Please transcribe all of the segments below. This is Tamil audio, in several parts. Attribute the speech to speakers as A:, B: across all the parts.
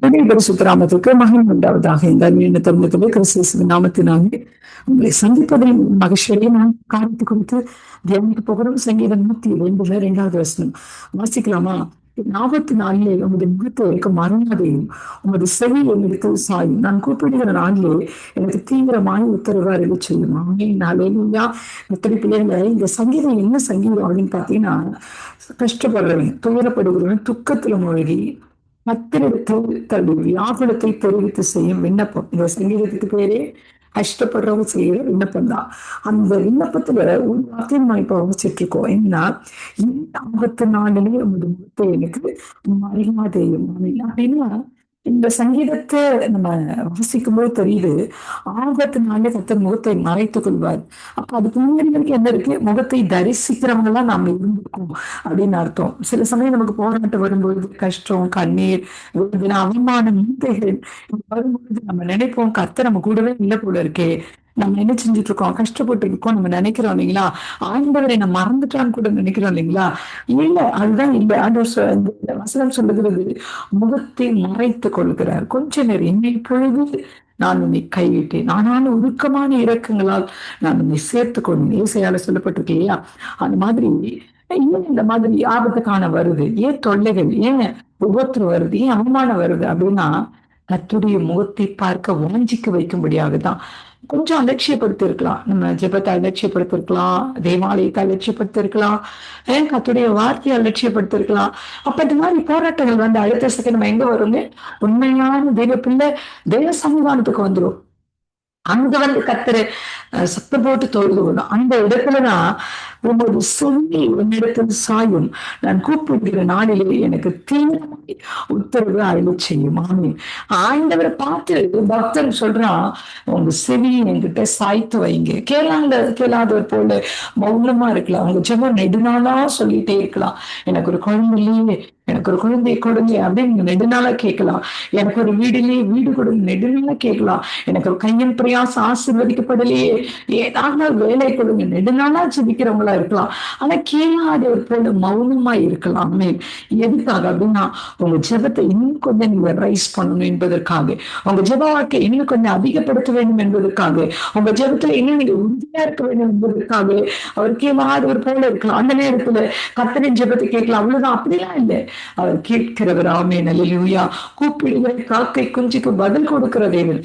A: பரிசுத்தராமத்துக்கு மகிமை உண்டாவதாக. இந்த அருமையான தருணத்திலே கிறிஸ்து நாமத்தினாலே உங்களை சந்திப்பதில் மகிழ்ச்சியை நான் காரணத்தை குறித்து தியானிக்க போகிறோம். சங்கீதம் 102 வசனம் வாசிக்கலாமா? 44 உமது முகத்தை எனக்கு மரணாதையும் உமது செவி என்னிடத்து சாயும். நான் கூப்பிடுகிற நாளிலே எனக்கு தீவிரமாய் உத்தரவு அறிவு செய்யும். நாளேயா எத்தனை பிள்ளைகளை இந்த சங்கீதம் என்ன சங்கீதம் அப்படின்னு பார்த்தீங்கன்னா, கஷ்டப்படுறவன், துயரப்படுகிறவன், துக்கத்துல மூழ்கி கத்தரிடத்தில் தன்னுடைய வியாகுலத்தை தெரிவித்து செய்யும் விண்ணப்பம். இந்த சங்கீதத்துக்கு பேரே கஷ்டப்படுறவங்க செய்யற விண்ணப்பம் தான். அந்த விண்ணப்பத்துல ஒரு வார்த்தையை நம்ம இப்ப வச்சுட்டு இருக்கோம். என்ன? இந்த 54 உமது முகத்தை எனக்கு மறையாதேயும் அப்படின்னா, இந்த சங்கீதத்தை நம்ம வாசிக்கும் போது தெரியுது, 54 கர்த்தர் முகத்தை மறைத்துக் கொள்வார். அப்ப அதுக்கு முன்னாடி வரைக்கும் என்ன இருக்கு? முகத்தை தரிசிக்கிறவங்க எல்லாம் நாம இருந்திருக்கோம் அப்படின்னு அர்த்தம். சில சமயம் நமக்கு போராட்டம் வரும்பொழுது கஷ்டம், கண்ணீர், வேதனை, அவமானம், நிந்தைகள் வரும்பொழுது நம்ம நினைப்போம், கர்த்தர் நம்ம கூடவே இல்லை போல இருக்கே, நம்ம என்ன செஞ்சுட்டு இருக்கோம், கஷ்டப்பட்டு இருக்கோம், நம்ம நினைக்கிறோம் இல்லைங்களா, ஆண்டவரை நம்ம மறந்துட்டான்னு கூட நினைக்கிறோம் இல்லைங்களா? இல்ல, அதுதான் இல்லை. ஆண்டவர் இந்த வசனம் சொல்லுகிறது, முகத்தை மறைத்துக் கொள்கிறார். கொஞ்ச நேரம் என்னை பொழுது நான் உன்னை கைவிட்டேன், ஆனாலும் உருக்கமான இரக்கங்களால் நான் உன்னை சேர்த்துக் கொண்டேன். ஏசாயால சொல்லப்பட்டிருக்கு இல்லையா? அந்த மாதிரி ஏன் இந்த மாதிரி ஆபத்து காண வருது, ஏன் தொல்லைகள், ஏன் உபத்திரம் வருது, ஏன் அவமானம் வருது அப்படின்னா, கர்த்தருடைய முகத்தை பார்க்க வாஞ்சிக்க வைக்கும்படியாக தான். கொஞ்சம் அலட்சியப்படுத்தி இருக்கலாம், நம்ம ஜெபத்தை அலட்சியப்படுத்தி இருக்கலாம், தேவாலயத்தை அலட்சியப்படுத்தி இருக்கலாம், கர்த்தருடைய வார்த்தையை அலட்சியப்படுத்தி இருக்கலாம். அப்ப இந்த மாதிரி போராட்டங்கள் வந்து அடுத்த செகண்ட் நம்ம எங்க வருங்க? உண்மையான தெய்வ பிள்ளை தெய்வ சன்னிதானத்துக்கு வந்துடும். அங்க வந்து கர்த்தரை சத்தம் போட்டு தொழுது கொள்ளும். அந்த இடத்துலதான் உங்களோட சொல்லி உன்னிடத்தில் சாயும். நான் கூப்பிடுகிற நாளிலே எனக்கு தீவிரமாய் உத்தரவு அருள் செய்யும். ஆமீன். ஆண்டவரை பார்த்து பக்தன் சொல்றான், உங்க செவி என்கிட்ட சாய்த்து வைங்க. கேளாதவர் போல மௌனமா இருக்கலாம். உங்க ஜெபம் நெடுநாளா சொல்லிட்டே இருக்கலாம், எனக்கு ஒரு குழந்தை இல்லையே, எனக்கு ஒரு குழந்தையை கொடுங்க அப்படின்னு நெடுநாளா கேட்கலாம். எனக்கு ஒரு வீடு கொடுங்க நெடுநாளா கேட்கலாம். எனக்கு ஒரு கையின் பிரயாசம் ஆசீர்வதிக்கப்படலையே, ஏதாவது வேலை கொடுங்க நெடுநாளா ஜெபிக்கிறவங்களா இருக்கலாம். ஆனா கேளாதவர் போல மௌனமா இருக்கலாம். எதுக்காக அப்படின்னா, உங்க ஜெபத்தை இன்னும் கொஞ்சம் நீங்க ரைஸ் பண்ணணும் என்பதற்காக, உங்க ஜெப வாழ்க்கை இன்னும் கொஞ்சம் அதிகப்படுத்த வேண்டும் என்பதற்காக, உங்க ஜெபத்துல இன்னும் நீங்க உறுதியா இருக்க வேண்டும் என்பதற்காக அவர் கேளாதவர் போல இருக்கலாம். அந்த நேரத்துல கர்த்தரின் ஜெபத்தை கேட்கலாம், அவ்வளவுதான். அப்படிலாம் இல்லை, அவர் கேட்கிறவர். ஆமென், அல்லேலூயா. கூப்பிடுகிற காக்கை குஞ்சுக்கு பதில் கொடுக்கிற தேவன்.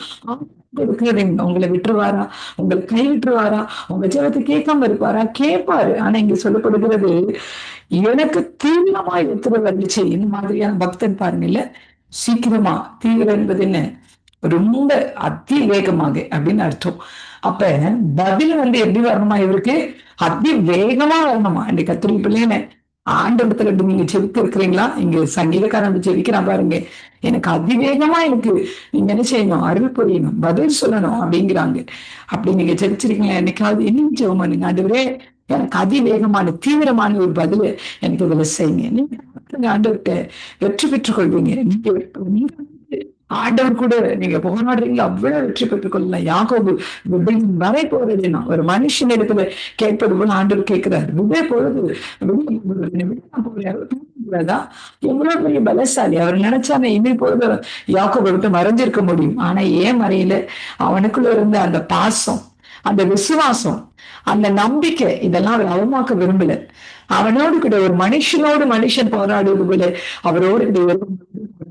A: உங்களை விட்டுருவாரா? உங்களை கை விட்டுருவாரா? உங்க ஜெபத்தை கேட்காம இருப்பாரா? கேட்பாரு. ஆனா இங்க சொல்லப்படுகிறது, எனக்கு தீவிரமாய் உத்தரவு அருளிச்சு. இந்த மாதிரியான பக்தன் பாருங்க, இல்ல சீக்கிரமா. தீவிரம் என்பது என்ன? ரொம்ப அதிவேகமாக அப்படின்னு அர்த்தம். அப்ப பதில் வந்து எப்படி வரணுமா? இவருக்கு அதிவேகமா வரணுமா? இந்த கத்திரி பிள்ளைங்க ஆண்டவத்துல நீங்க ஜெபித்து இருக்கிறீங்களா? இங்க சங்கீதக்காரன் ஜெபிக்கிறான் பாருங்க, எனக்கு அதிவேகமா எனக்கு நீங்க என்ன செய்யணும்? அருள் புரியணும், பதில் சொல்லணும் அப்படிங்கிறாங்க. அப்படி நீங்க ஜெபிச்சிருக்கீங்களா? என்னைக்காவது என்ன ஜெபம் பண்ணுங்க, ஆண்டவரே எனக்கு அதிவேகமான தீவிரமான ஒரு பதில் எனக்கு இதுல செய்யுங்க. நீங்க ஆண்டவர்கிட்ட வெற்றி பெற்றுக் கொள்வீங்க. நீங்க ஆண்டவர் கூட நீங்க போராடுறீங்களா, அவ்வளவு வெற்றி பெற்றுக் கொள்ளலாம். யாக்கோபு வரை போறது ஒரு மனுஷன் இடத்துல கேட்பது போல ஆண்டவர் கேட்கிறாரு. விட பொழுது போறதா? எவ்வளவு பெரிய பலசாலி அவர் நினைச்சானே இனி பொழுது யாக்கோபை விட்டு மறைஞ்சிருக்க முடியும். ஆனா ஏன் மறையில? அவனுக்குள்ள இருந்த அந்த பாசம், அந்த விசுவாசம், அந்த நம்பிக்கை, இதெல்லாம் அவர் அவமாக்க விரும்பல. அவனோடு கூட ஒரு மனுஷனோடு மனுஷன் போராடுவது போல அவரோடு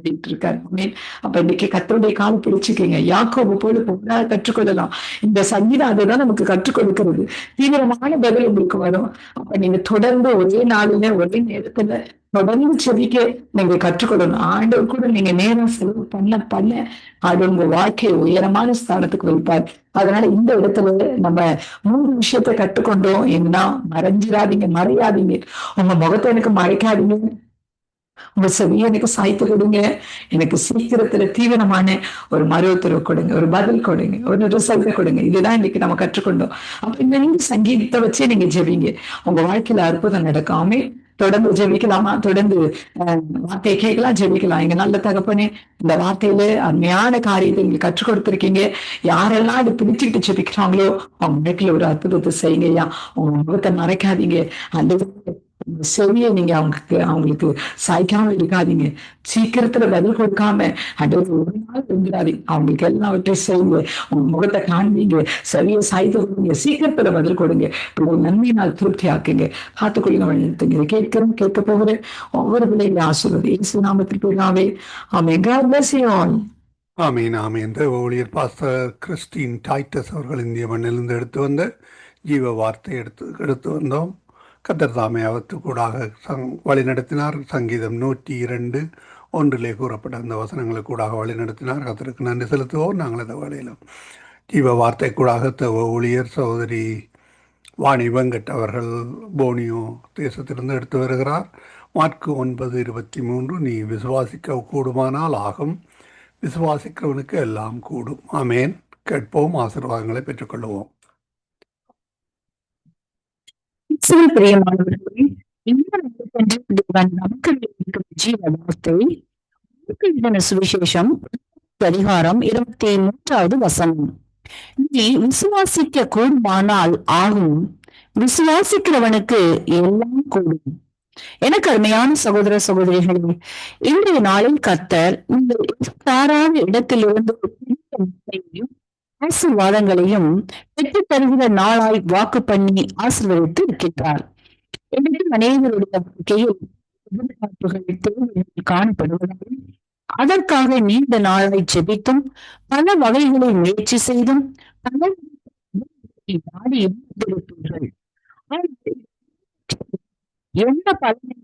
A: இருக்காரு. அப்ப இன்னைக்கு கர்த்தருடைய காலை பிடிச்சுக்கீங்க. யாக்கோபு போல போராட கற்றுக்கொள்ளலாம். இந்த சங்கீதம் அதுதான் நமக்கு கற்றுக் கொடுக்கிறது. தீவிரமான பதில் உங்களுக்கு வரும். அப்ப நீங்க தொடர்ந்து ஒரே நாளில ஒரே நேரத்துல தொடர்ந்து செவிக்க நீங்க கற்றுக்கொள்ளணும். ஆண்டவர் கூட நீங்க நேரம் செலவு பண்ண அது உங்க வாழ்க்கையை உயரமான ஸ்தானத்துக்கு வைப்பார். அதனால இந்த இடத்துல நம்ம 3 விஷயத்த கற்றுக்கொண்டோம். என்ன? மறைஞ்சிடாதீங்க, மறையாதீங்க. உங்க முகத்தை எனக்கு மறைக்காதீங்க, உங்க செவியை எனக்கு சாய்த்து கொடுங்க, எனக்கு சீக்கிரத்துல தீவிரமான ஒரு மறு உத்தரவு கொடுங்க, ஒரு பதில் கொடுங்க, ஒரு ரிசல்ட் கொடுங்க. இதுதான் இன்னைக்கு நம்ம கற்றுக்கொண்டோம். அப்ப இந்த நீங்க சங்கீதத்தை வச்சே நீங்க ஜெபிங்க, உங்க வாழ்க்கையில அற்புதம் நடக்காம. தொடர்ந்து ஜெபிக்கலாமா? தொடர்ந்து வார்த்தையை கேட்கலாம், ஜெபிக்கலாம். எங்க நல்ல தகப்பனே, இந்த வார்த்தையில அருமையான காரியத்தை நீங்க கற்றுக் கொடுத்திருக்கீங்க. யாரெல்லாம் அது பிடிச்சுக்கிட்டு ஜெபிக்கிறாங்களோ அவங்க வீட்டுல ஒரு அற்புதத்தை செய்யுங்கய்யா. உங்க முகத்தை மறைக்காதீங்க. அந்த செவியை நீங்க அவங்களுக்கு சாய்க்காம இருக்காதீங்க. சீக்கிரத்துல பதில் கொடுக்காம ஆண்டவரே ஒரு நாள் இருந்துடாதீங்க. அவங்களுக்கு எல்லாவற்றையும் செய்யுங்க. உங்க முகத்தை காண்பீங்க, செவியை சாய்த்து கொடுங்க, சீக்கிரத்துல பதில் கொடுங்க. உங்க நன்மையினால் திருப்தி ஆக்குங்க. காத்துக்கொள்ளுங்க, வழிநடத்துங்க. கேட்கிறோம், கேட்க போகிறேன். ஒவ்வொரு பிள்ளைகளை ஆசீர்வதி இயேசு நாமத்தில் பிதாவே. ஆமென். God bless you all.
B: ஆமீன் ஆமீன். தேவ ஊழியர் பாஸ்டர் கிறிஸ்டின் டைட்டஸ் அவர்கள் இந்திய மண்ணிலிருந்து எடுத்து வந்த ஜீவ வார்த்தை எடுத்து வந்தோம். கர்த்தர் தாமே அவற்றுக்கூடாக வழிநடத்தினார். சங்கீதம் 102:1 கூறப்பட்ட அந்த வசனங்களுக்கு கூடாக வழிநடத்தினார். கர்த்தருக்கு நன்றி செலுத்துவோம். நாங்கள் இந்த வேளையிலும் ஜீவ வார்த்தை கூடாக தேவ ஊழியர் சகோதரி வாணி வெங்கட் அவர்கள் போனியோ தேசத்திலிருந்து எடுத்து வருகிறார். மார்க்கு 9:23 நீ விசுவாசிக்க கூடுமானால் ஆகும், விசுவாசிக்கிறவனுக்கு எல்லாம் கூடும். ஆமேன். கேட்போம், ஆசீர்வாதங்களை பெற்றுக்கொள்வோம்.
A: பிரியமானவர்களே, நமக்கு ஜீவ வார்த்தை சுவிசேஷம் அதிகாரம் 23வது வசனம். நீ விசுவாசிக்க கூடுமானால் ஆகும், விசுவாசிக்கிறவனுக்கு எல்லாம் கூடும். எனக்கு அருமையான சகோதர சகோதரிகளே, இன்றைய நாளில் கர்த்தர் நீங்கள் சாராத இடத்திலிருந்து ஆசீர்வாதங்களையும் பெற்று தருகிற நாளாய் வாக்கு பண்ணி ஆசீர்வதித்து இருக்கின்றார். என்னிடம் அநேகருடைய வாழ்க்கையில் எதிர்பார்ப்புகள் தேவைகள் காணப்படுவதால் அதற்காக நீண்ட நாளை ஜெபித்தும் பல வகைகளை முயற்சி செய்தும் பல நாடியும் இருப்பீர்கள். எந்த பலனை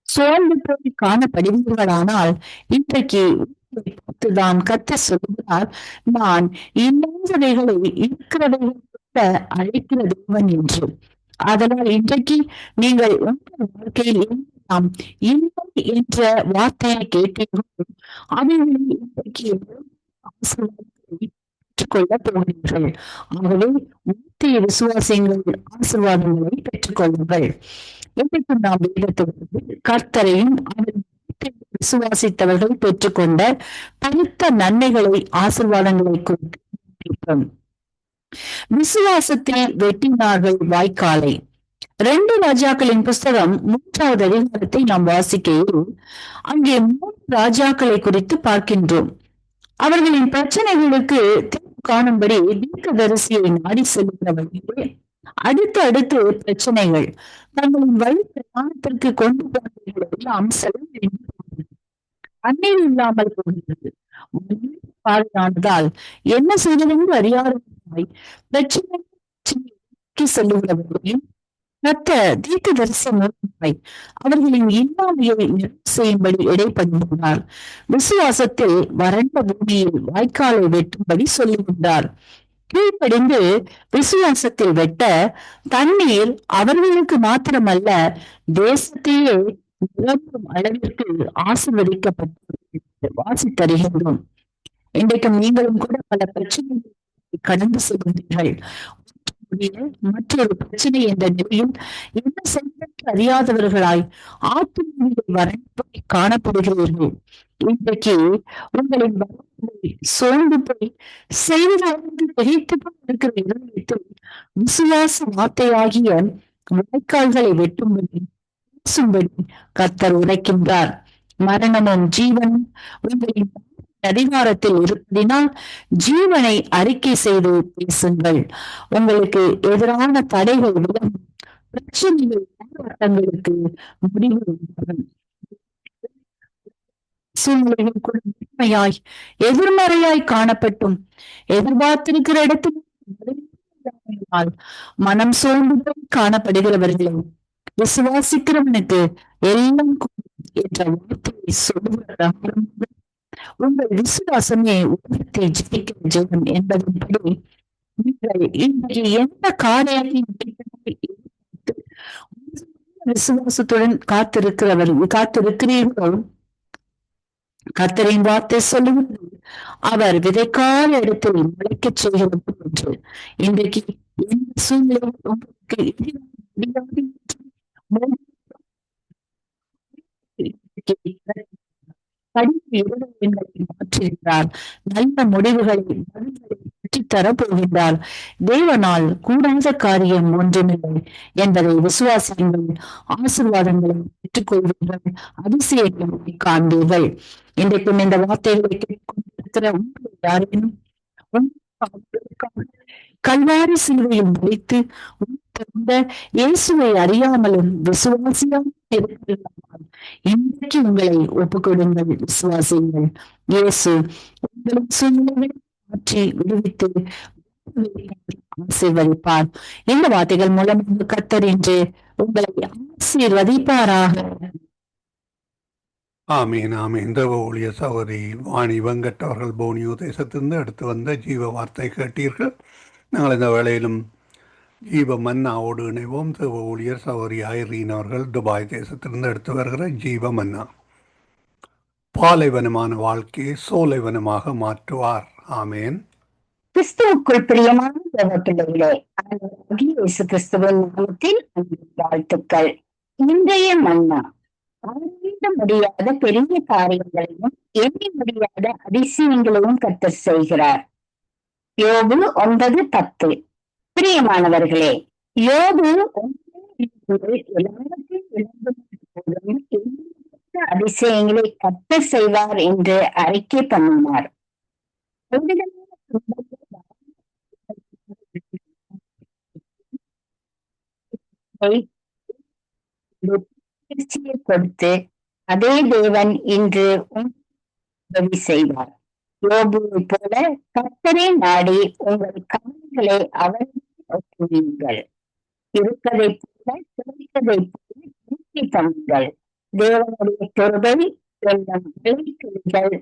A: சோர்ந்து போய் காணப்படுவீர்களானால் இன்றைக்கு தான் கர்த்தர் சொல்கிறார், நான் இல்லாதவைகளை இருக்கிறவைகளை அழைக்கிற தேவன் என்று. அதனால் இன்றைக்கு நீங்கள் உங்கள் வாழ்க்கையில் எல்லாம் இல்லை என்ற வார்த்தையை கேட்டீர்கள், அவைகளை இன்றைக்கு பெற்றுக்கொள்ள போகிறீர்கள். ஆகவே வார்த்தையை விசுவாசிங்கள், ஆசீர்வாதங்களை பெற்றுக்கொள்ளுங்கள். இன்றைக்கு நாம் வேதத்திலிருந்து கர்த்தரையும் விசுவாசித்தவர்கள் பெற்றுக்கொண்ட பழுத்த நன்மைகளை, ஆசீர்வாதங்களை குறித்து விசுவாசத்தில் வெட்டினார்கள் வாய்க்காலை. 2 ராஜாக்களின் புஸ்தகம் 3வது அதிகாரத்தை நாம் வாசிக்கையில் அங்கே 3 ராஜாக்களை குறித்து பார்க்கின்றோம். அவர்களின் பிரச்சனைகளுக்கு தீர்வு காணும்படி தீர்க்கதரிசியை நாடி செல்கிறவர்களே அடுத்து பிரச்சனைகள் தங்களின் வழி பிரயாணத்திற்கு கொண்டு போனவர்கள் எல்லாம் செலவு அந்நீர் இல்லாமல் போகிறது. பாதையானதால் என்ன செய்வதென்று அறியாதவர்களாய் பிரச்சனை செல்லுகிறவர்களையும் மற்ற தீர்க்கதரிசி மூலமாய் அவர்களின் இல்லாமையை நிறைவு செய்யும்படி இடைப்படுகிறார். விசுவாசத்தில் வறண்ட பூமியில் வாய்க்காலை வெட்டும்படி சொல்லுகின்றார். கீழ்ப்படிந்து விசுவாசத்தில் வெட்ட தண்ணீர் அவர்களுக்கு மாத்திரமல்ல தேசத்தையே நிரம்பும் அளவிற்கு ஆசீர்வதிக்கப்பட்டு வாசித்தருகின்றோம். இன்றைக்கும் நீங்களும் கூட பல பிரச்சனைகளை கடந்து செல்கின்றீர்கள். மற்றொரு பிரச்சனை என்ற நிலையில் என்ன செய்வதற்கு அறியாதவர்களாய் ஆத்மீக வறண்டு காணப்படுகிறீர்கள். இன்றைக்கு உங்களின் சோர்ந்து போய் செய்வதற்கு திகைத்து இருக்கிற இதயத்தில் விசுவாச வார்த்தையாகிய வாய்க்கால்களை வெட்டும்படி பேசும்படி கர்த்தர் உரைக்கின்றார். மரணமும் ஜீவனும் உங்களின் அதிகாரத்தில் இருப்பதினால் ஜீவனை அறிக்கை செய்து பேசுங்கள். உங்களுக்கு எதிரான தடைகள் விலகும், பிரச்சனைகள் போராட்டங்களுக்கு முடிவு உண்டாகும். சூழ்நிலைகள் கூட உண்மையாய் எதிர்மறையாய் காணப்பட்டும் எதிர்பார்த்திருக்கிற இடத்தில் மனம் சோர்ந்து போய் காணப்படுகிறவர்களை விசுவாசிக்கிறவனுக்கு எல்லாம் என்ற வார்த்தையை சொல்லுகிற உங்கள் விசுவாசமே உலகத்தை ஜெயிக்கிற ஜெயம் என்பதன்படி நீங்கள் இன்றைக்கு எந்த காரியத்தையும் விசுவாசத்துடன் காத்திருக்கிறீர்களோ கர்த்தரின் வார்த்தை சொல்லுவது அவர் விதைக்கால இடத்தில் முளைக்கச் செய்கிறது என்று. இன்றைக்கு எந்த சூழ்நிலை உங்களுக்கு மாற்றியிருக்கிறார். நல்ல முடிவுகளை தரப்போகின்றார். தேவனால் கூடாத காரியம் ஒன்றுமில்லை என்பதை விசுவாசியுங்கள். ஆசீர்வாதங்களை பெற்றுக்கொள்வீர்கள், அதிசயங்களை காண்பீர்கள். இன்றைக்கும் இந்த வார்த்தைகளை கேட்டுக்கொண்டிருக்கிற உங்கள் யாரேனும் கல்வாரி சிலுவையில் வைத்து பிறந்த இயேசுவை அறியாமலும் விசுவாசியாமல் இருக்கிறார்கள். இன்றைக்கு உங்களை ஒப்புக்கொடுங்கள், விசுவாசியுங்கள். இயேசு உங்களின் சூழ்நிலைகளை மாற்றி விடுவித்து ஆசீர்வதிப்பார். இந்த வார்த்தைகள் மூலம் கர்த்தர் இன்று உங்களை ஆசீர்வதிப்பாராக.
B: ஆமீன் ஆமீன். தேவ ஊழிய சகோதரி வாணி வெங்கட் அவர்கள் போனியோ தேசத்திலிருந்து எடுத்து வந்த ஜீவ வார்த்தை கேட்டீர்கள். நாங்கள் இந்த வேளையிலும் ஜீவ மன்னாவோடு இணைவோம். தேவ ஊழியர் சகோதரி ஐரீன் அவர்கள் துபாய் தேசத்திலிருந்து எடுத்து வருகிற ஜீவ மன்னா. பாலைவனமான வாழ்க்கையை சோலைவனமாக மாற்றுவார். ஆமேன்.
C: கிறிஸ்துவுக்குள் பிரியமான தேவ பிள்ளைகளே, இயேசு கிறிஸ்துவின் நாமத்தில் வாழ்த்துக்கள். இன்றைய மன்னா அளவிட முடியாத பெரிய காரியங்களையும் எண்ணி முடியாத அதிசயங்களையும் கர்த்தர் செய்கிறார். யோபு 9:10. பிரியமானவர்களே, யோபு எல்லாவற்றையும் இழந்தபோதும் அதிசயங்களை கர்த்தர் செய்வார் என்று அறிக்கை பண்ணினார். கொடுத்து அதே தேவன் இன்று உதவி செய்வார். யோபுவை போல கர்த்தரை நாடி உங்கள் கவலைகளை அவர் ஒப்புவீர்கள். இருப்பதை போல கிடைத்ததை போல திருப்பி தந்துங்கள். தேவனுடைய கிருபை வெள்ளம் விளைச்சல்கள்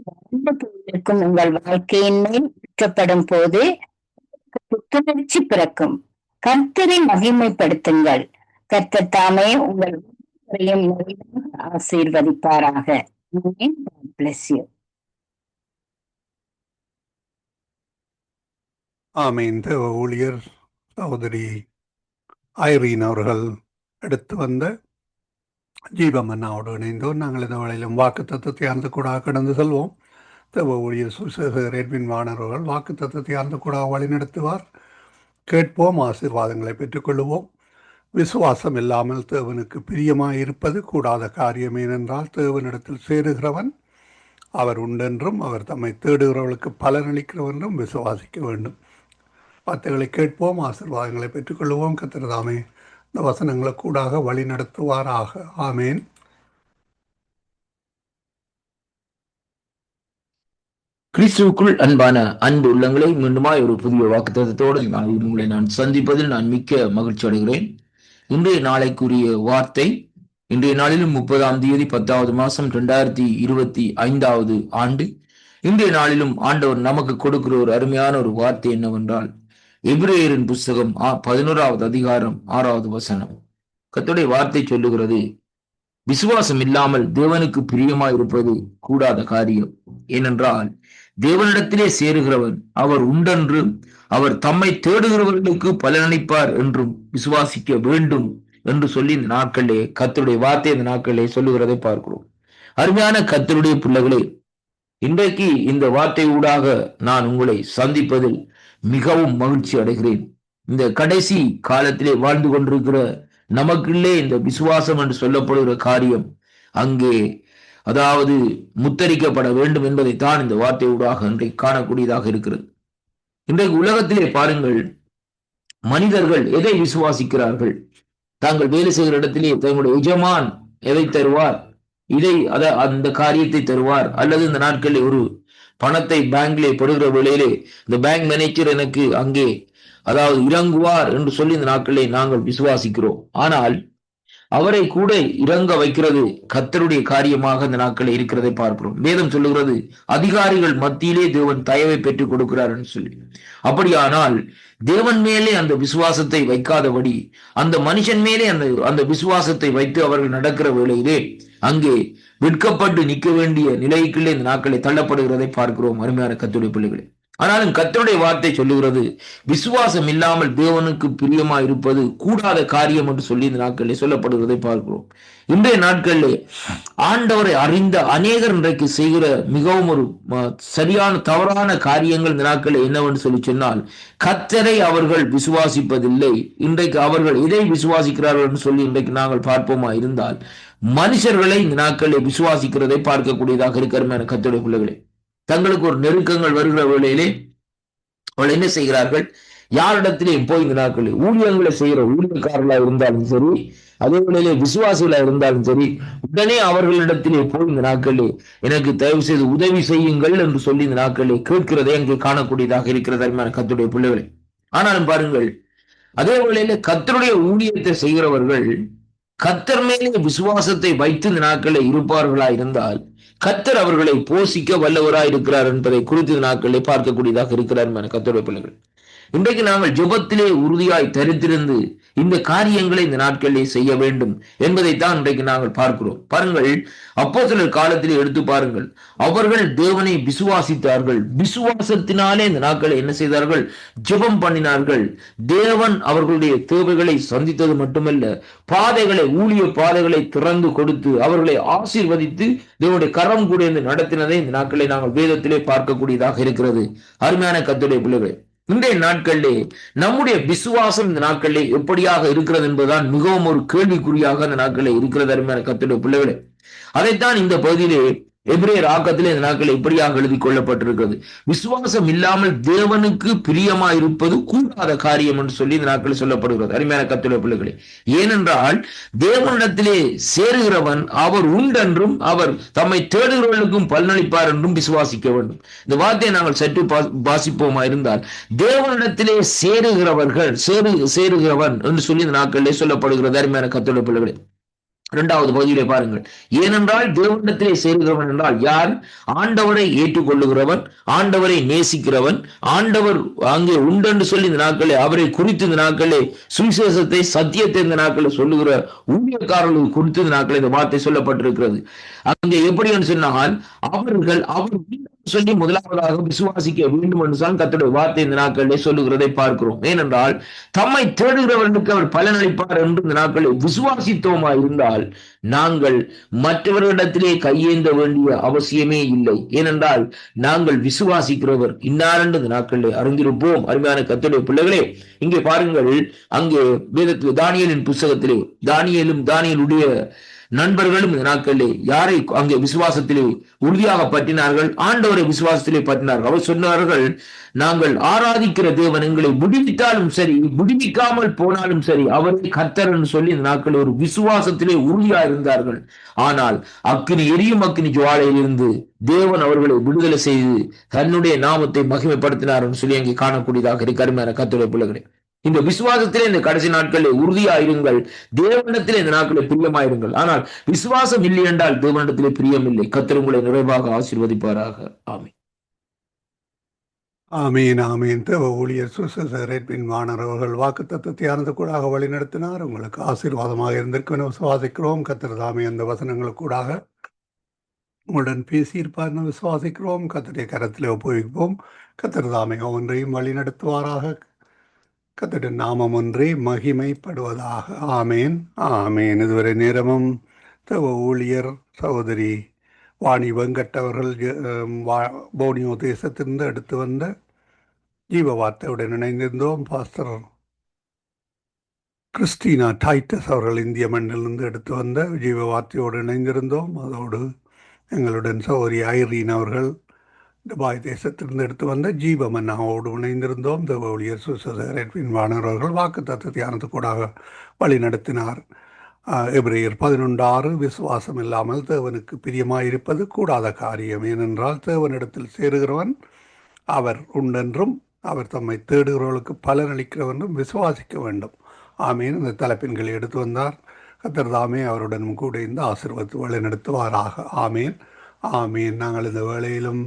C: வாழ்ந்து போயிருக்கும் உங்கள் வாழ்க்கையின் மேல் ஊற்றப்படும் போது புத்துணர்ச்சி பிறக்கும். கர்த்தரை மகிமைப்படுத்துங்கள். கர்த்தர் தாமே உங்கள் ஆசீர்வதிப்பாராக.
B: ஆமீன். தேவ ஊழியர் சகோதரி ஐரீன் அவர்கள் எடுத்து வந்த ஜீவமன்னாவோடு இணைந்தோம். நாங்கள் இந்த வேளையிலும் வாக்கு தத்துவத்தை அந்த கூட கடந்து செல்வோம். தேவ ஊழியர் சுசேகர் எட்வின் வாணர்கள் வாக்கு தத்துவத்தை அந்த கூட வழிநடத்துவார். கேட்போம், ஆசீர்வாதங்களை பெற்றுக்கொள்வோம். விசுவாசம் இல்லாமல் தேவனுக்கு பிரியமாய் இருப்பது கூடாத காரியம். ஏனென்றால் தேவனிடத்தில் சேருகிறவன் அவர் உண்டென்றும் அவர் தம்மை தேடுகிறவர்களுக்கு பலனளிக்கிறவர் என்றும் விசுவாசிக்க வேண்டும். வார்த்தைகளை கேட்போம், ஆசீர்வாதங்களை பெற்றுக்கொள்வோம். கர்த்தர் தாமே இந்த வசனங்களை கூடாக வழி நடத்துவாராக. ஆமேன்.
D: கிறிஸ்துவுக்குள் அன்பான அன்பு உள்ளங்களை மீண்டுமாய் ஒரு புதிய வாக்குத்தத்தத்தோடு உங்களை நான் சந்திப்பதில் நான் மிக்க மகிழ்ச்சி அடைகிறேன். இன்றைய நாளைக்குரிய வார்த்தை, இன்றைய நாளிலும் 30ஆம் தேதி 10வது மாசம் 2025 ஆண்டு. இன்றைய நாளிலும் ஆண்டவர் நமக்கு கொடுக்கிற ஒரு அருமையான ஒரு வார்த்தை என்னவென்றால், எபிரேயரின் புஸ்தகம் 11வது அதிகாரம் 6வது வசனம். கர்த்தருடைய வார்த்தை சொல்லுகிறது, விசுவாசம் இல்லாமல் தேவனுக்கு பிரியமாய் இருப்பது கூடாத காரியம். ஏனென்றால் தேவனிடத்திலே சேருகிறவன் அவர் உண்டென்றும் அவர் தம்மை தேடுகிறவர்களுக்கு பலனளிப்பார் என்றும் விசுவாசிக்க வேண்டும் என்று சொல்லி இந்த நாட்களிலே கர்த்தருடைய வார்த்தை இந்த நாட்களிலே சொல்லுகிறதை பார்க்கிறோம். அருமையான கர்த்தருடைய பிள்ளைகளே, இன்றைக்கு இந்த வார்த்தை ஊடாக நான் உங்களை சந்திப்பதில் மிகவும் மகிழ்ச்சி அடைகிறேன். இந்த கடைசி காலத்திலே வாழ்ந்து கொண்டிருக்கிற நமக்குள்ளே இந்த விசுவாசம் என்று சொல்லப்படுகிற காரியம் அங்கே அதாவது முத்தரிக்கப்பட வேண்டும் என்பதைத்தான் இந்த வார்த்தை ஊடாக இன்றைக்கு காணக்கூடியதாக இருக்கிறது. இன்றைக்கு உலகத்திலே பாருங்கள், மனிதர்கள் எதை விசுவாசிக்கிறார்கள்? தாங்கள் வேலை செய்கிற இடத்திலே தங்களுடைய எஜமான் எதை தருவார், அந்த காரியத்தை தருவார். அல்லது இந்த நாட்களில் ஒரு பணத்தை பேங்க்லே படுகிற வேளையிலே இந்த பேங்க் மேனேஜர் எனக்கு அங்கே அதாவது இறங்குவார் என்று சொல்லி இந்த நாட்களிலே நாங்கள் விசுவாசிக்கிறோம். ஆனால் அவரை கூட இறங்க வைக்கிறது கர்த்தருடைய காரியமாக இந்த நாட்களில் இருக்கிறதை பார்க்கிறோம். வேதம் சொல்லுகிறது, அதிகாரிகள் மத்தியிலே தேவன் தயவை பெற்றுக் கொடுக்கிறார் என்று சொல்லி. அப்படியானால் தேவன் மேலே அந்த விசுவாசத்தை வைக்காதபடி அந்த மனுஷன் மேலே அந்த விசுவாசத்தை வைத்து அவர்கள் நடக்கிற வேளையிலே அங்கே விற்கப்பட்டு நிற்க வேண்டிய நிலைக்குள்ளே இந்த நாட்களை தள்ளப்படுகிறதை பார்க்கிறோம். அருமையான கர்த்தருடைய பிள்ளைகளே, ஆனாலும் கர்த்தருடைய வார்த்தை சொல்லுகிறது, விசுவாசம் இல்லாமல் தேவனுக்கு பிரியமா இருப்பது கூடாத காரியம் என்று சொல்லி இந்த நாட்களில் சொல்லப்படுவதை பார்க்கிறோம். இன்றைய நாட்களிலே ஆண்டவரை அறிந்த அநேகர் இன்றைக்கு செய்கிற மிகவும் ஒரு சரியான தவறான காரியங்கள் இந்த நாட்களில் என்னவென்று சொல்லி சொன்னால், கர்த்தரை அவர்கள் விசுவாசிப்பதில்லை. இன்றைக்கு அவர்கள் எதை விசுவாசிக்கிறார்கள் என்று சொல்லி இன்றைக்கு நாங்கள் பார்ப்போமா இருந்தால், மனுஷர்களை இந்த நாட்களில் விசுவாசிக்கிறதை பார்க்கக்கூடியதாக இருக்கிற கர்த்தருடைய பிள்ளைகளே, தங்களுக்கு ஒரு நெருக்கங்கள் வருகிற வேளையிலே அவள் என்ன செய்கிறார்கள், யாரிடத்திலே போய் இந்த நாட்களில் ஊழியங்களை செய்கிற ஊழியக்காரர்களா இருந்தாலும் சரி, அதே வேளையிலே விசுவாசிகளா இருந்தாலும் சரி, உடனே அவர்களிடத்திலே போய் இந்த நாட்களிலே எனக்கு தயவு செய்து உதவி செய்யுங்கள் என்று சொல்லி இந்த நாட்களிலே கேட்கிறதை அங்கே காணக்கூடியதாக இருக்கிறது அருமையான கர்த்தருடைய பிள்ளைகளே. ஆனாலும் பாருங்கள், அதே வேளையிலே கர்த்தருடைய ஊழியத்தை செய்கிறவர்கள் கர்த்தர் மேலே விசுவாசத்தை வைத்து இந்த நாட்களில் இருப்பார்களா இருந்தால் கர்த்தர் அவர்களை போஷிக்க வல்லவராய் இருக்கிறார் என்பதை குறித்து நாட்களை பார்க்கக்கூடியதாக இருக்கிறார் கர்த்தருடைய பிள்ளைகள். இன்றைக்கு நாங்கள் ஜெபத்திலே உறுதியாய் தரித்திருந்து இந்த காரியங்களை இந்த நாட்களிலே செய்ய வேண்டும் என்பதைத்தான் இன்றைக்கு நாங்கள் பார்க்கிறோம். பாருங்கள், அப்போஸ்தலர் காலத்திலே எடுத்து பாருங்கள், அவர்கள் தேவனை விசுவாசித்தார்கள். விசுவாசத்தினாலே இந்த நாட்களை என்ன செய்தார்கள், ஜெபம் பண்ணினார்கள். தேவன் அவர்களுடைய தேவைகளை சந்தித்தது மட்டுமல்ல, பாதைகளை ஊழிய பாதைகளை திறந்து கொடுத்து அவர்களை ஆசீர்வதித்து தேவனுடைய கரம் கூட நடத்தினதை இந்த நாட்களை நாங்கள் வேதத்திலே பார்க்கக்கூடியதாக இருக்கிறது. அருமையான கர்த்தருடைய பிள்ளைகளே, இன்றைய நாட்களிலே நம்முடைய விசுவாசம் இந்த நாட்களிலே எப்படியாக இருக்கிறது என்பதுதான் மிகவும் ஒரு கேள்விக்குறியாக இந்த நாட்களிலே இருக்கிறது அருமையான கர்த்தருடைய பிள்ளைகளே. அதைத்தான் இந்த பகுதியிலே எபிரேயர் ஆக்கத்திலே இந்த நாட்களில் இப்படியாக எழுதி கொள்ளப்பட்டிருக்கிறது, விசுவாசம் இல்லாமல் தேவனுக்கு பிரியமா இருப்பது கூடாத காரியம் என்று சொல்லி இந்த நாட்களில் சொல்லப்படுகிறது அருமையான கர்த்தருடைய பிள்ளைகளே. ஏனென்றால் தேவனிடத்திலே சேருகிறவன் அவர் உண்டென்றும் அவர் தம்மை தேடுகிறவர்களுக்கும் பலனளிப்பார் என்றும் விசுவாசிக்க வேண்டும். இந்த வார்த்தையை நாங்கள் சற்று வாசிப்போமா இருந்தால், தேவனிடத்திலே சேருகிறவன் என்று சொல்லி இந்த நாட்களிலே சொல்லப்படுகிறது அருமையான கர்த்தருடைய பிள்ளைகளே. இரண்டாவது பகுதியிலே பாருங்கள், ஏனென்றால் தேவனிடத்திலே சேருகிறவன் என்றால் யார், ஆண்டவரை ஏற்றுக்கொள்ளுகிறவன், ஆண்டவரை நேசிக்கிறவன், ஆண்டவர் அங்கே உண்டென்று சொல்லி இந்த நாட்களே அவரை குறித்து இந்த நாட்களே சுவிசேஷத்தை சத்தியத்தை இந்த நாட்களில் சொல்லுகிற ஊழியக்காரர்களுக்கு குறித்து இந்த நாட்களில் இந்த வார்த்தை சொல்லப்பட்டிருக்கிறது. அங்கே எப்படி என்று சொன்னால், அவர் சொல்லி முதலாவதாக விசுவாசிக்க வேண்டும் என்று சொன்னால் கர்த்தருடைய வார்த்தை இந்த நாட்களிலே சொல்லுகிறதை பார்க்கிறோம். ஏனென்றால் தம்மை தேடுகிறவர்களுக்கு அவர் பலனளிப்பார் என்று இந்த நாட்களில் விசுவாசித்தோமா இருந்தால் நாங்கள் மற்றவர்களிடத்திலே கையேந்த வேண்டிய அவசியமே இல்லை. ஏனென்றால் நாங்கள் விசுவாசிக்கிறவர் இன்னாரென்று இந்த நாட்களிலே அறிந்திருப்போம். அருமையான கர்த்தருடைய பிள்ளைகளே, இங்கே பாருங்கள், அங்கே வேதத்தில் தானியேலின் புஸ்தகத்திலே தானியேலுடைய நண்பர்களும் இந்த நாட்களிலே யாரை அங்கே விசுவாசத்திலே உறுதியாக பற்றினார்கள், ஆண்டவரை விசுவாசத்திலே பற்றினார்கள். அவர் சொன்னார்கள், நாங்கள் ஆராதிக்கிற தேவன் எங்களை விடுவித்தாலும் சரி விடுவிக்காமல் போனாலும் சரி அவரை கர்த்தர் என்று சொல்லி இந்த நாட்களில் ஒரு விசுவாசத்திலே உறுதியா இருந்தார்கள். ஆனால் எரியும் அக்கினி ஜுவாலையில் இருந்து தேவன் அவர்களை விடுதலை செய்து தன்னுடைய நாமத்தை மகிமைப்படுத்தினார் என்று சொல்லி அங்கே காணக்கூடியதாக இருக்க அருமையான கர்த்தருடைய பிள்ளைகளே. இந்த விசுவாசத்திலே இந்த கடைசி நாட்களில் உறுதியாயிருங்கள், தேவனிடத்திலே இந்த நாட்களில் பிரியமாயிருங்கள். ஆனால் விசுவாசம் இல்லை என்றால் தேவனிடத்திலே பிரியம் இல்லை. கர்த்தர் உங்களை நிறைவாக ஆசீர்வதிப்பாராக. ஆமென்.
B: ஆமீன் ஆமீன். தேவ ஊழியர் சுசேரேட்பின் வானரவர்கள் வாக்கு தத்துவத்தை கூடாக வழி நடத்தினார். உங்களுக்கு ஆசீர்வாதமாக இருந்திருக்கும் விசுவாசிக்கிறோம். கர்த்தர் தாமே அந்த வசனங்களுக்கூடாக உங்களுடன் பேசியிருப்பார்னு விசுவாசிக்கிறோம். கர்த்தருடைய கரத்திலே ஒப்புவிப்போம். கர்த்தர் தாமே ஒன்றையும் வழி நடத்துவாராக. கர்த்தருடைய நாமம் ஒன்றே மகிமைப்படுவதாக. ஆமேன் ஆமேன். இதுவரை நேரமும் தேவ ஊழியர் சகோதரி வாணி வெங்கட் அவர்கள் போனியோ தேசத்திலிருந்து எடுத்து வந்த ஜீவ வார்த்தையுடன் இணைந்திருந்தோம். பாஸ்டர் கிறிஸ்டினா டைட்டஸ் அவர்கள் இந்திய மண்ணிலிருந்து எடுத்து வந்த ஜீவ வார்த்தையோடு இணைந்திருந்தோம். அதோடு எங்களுடன் சகோதரி ஐரீன் அவர்கள் துபாய் தேசத்திலிருந்து எடுத்து வந்த ஜீவமன்னாவோடு இணைந்திருந்தோம். தேவ ஊழியர் சுசேரேட்பின் வானரவர்கள் வாக்கு தத்துவ தியானத்துக்கூடாக வழி நடத்தினார். எபிரேயர் 11:6 விசுவாசம் இல்லாமல் தேவனுக்கு பிரியமாயிருப்பது கூடாத காரியம். ஏனென்றால் தேவனிடத்தில் சேருகிறவன் அவர் உண்டென்றும் அவர் தம்மை தேடுகிறவர்களுக்கு பலனளிக்கிறவென்றும் விசுவாசிக்க வேண்டும். ஆமீன். இந்த தலைப்பின்களை எடுத்து வந்தார். கர்த்தர் தாமே அவருடன் கூட இந்த ஆசீர்வாதத்தை வழி நடத்துவாராக. ஆமீன் ஆமீன். நாங்கள் இந்த வேளையிலும்